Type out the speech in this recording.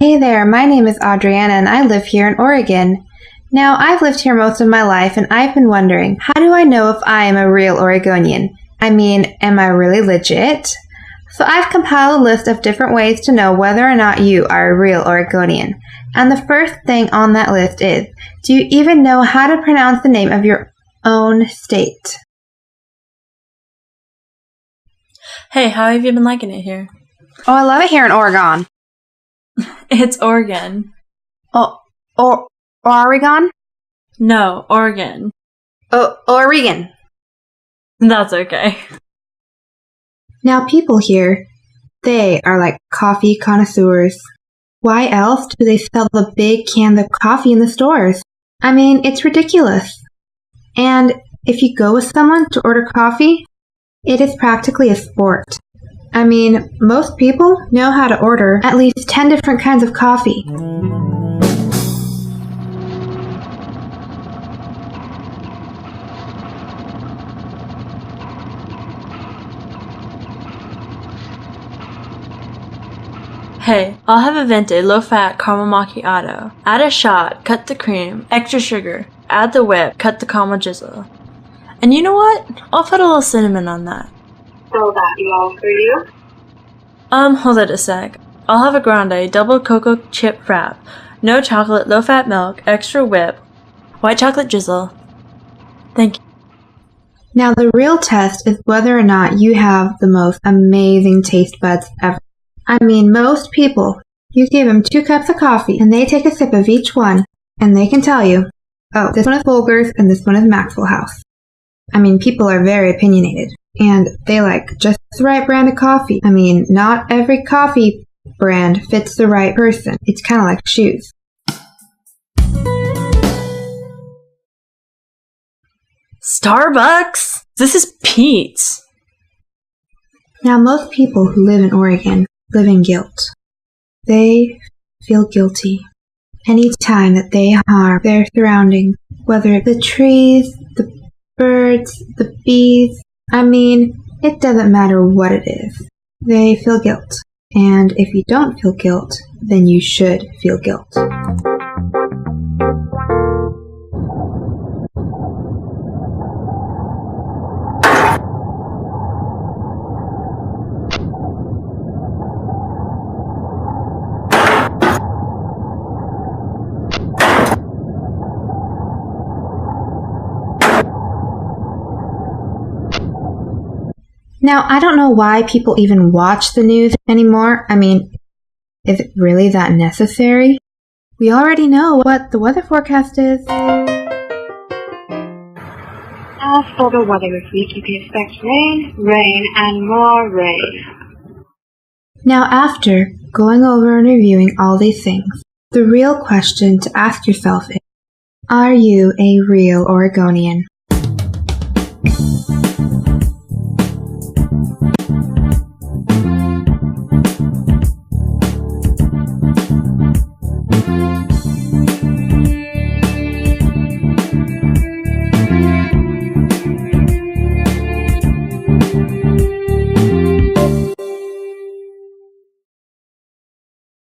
Hey there, my name is Adriana and I live here in Oregon. Now, I've lived here most of my life and I've been wondering, how do I know if I am a real Oregonian? I mean, am I really legit? So I've compiled a list of different ways to know whether or not you are a real Oregonian. And the first thing on that list is, do you even know how to pronounce the name of your own state? Hey, how have you been liking it here? Oh, I love it here in Oregon. It's Oregon. Oregon? No, Oregon. Oregon. That's okay. Now people here, they are like coffee connoisseurs. Why else do they sell the big cans of coffee in the stores? I mean, it's ridiculous. And if you go with someone to order coffee, it is practically a sport. I mean, most people know how to order at least 10 different kinds of coffee. Hey, I'll have a venti low-fat caramel macchiato. Add a shot, cut the cream, extra sugar, add the whip, cut the caramel drizzle. And you know what? I'll put a little cinnamon on that. So that you all for you? Hold it a sec. I'll have a grande, double cocoa chip frap. No chocolate, low-fat milk, extra whip, white chocolate drizzle. Thank you. Now the real test is whether or not you have the most amazing taste buds ever. I mean, most people, you give them 2 cups of coffee and they take a sip of each one and they can tell you, oh, this one is Folgers and this one is Maxwell House. I mean, people are very opinionated and they like just the right brand of coffee. I mean, not every coffee brand fits the right person. It's kind of like shoes. Starbucks? This is Pete's. Now, most people who live in Oregon live in guilt. They feel guilty any time that they harm their surroundings, whether it's the trees, the birds, the bees. I mean, it doesn't matter what it is. They feel guilt. And if you don't feel guilt, then you should feel guilt. Now, I don't know why people even watch the news anymore. I mean, is it really that necessary? We already know what the weather forecast is. As for the weather this week, you can expect rain, and more rain. Now, after going over and reviewing all these things, the real question to ask yourself is, are you a real Oregonian?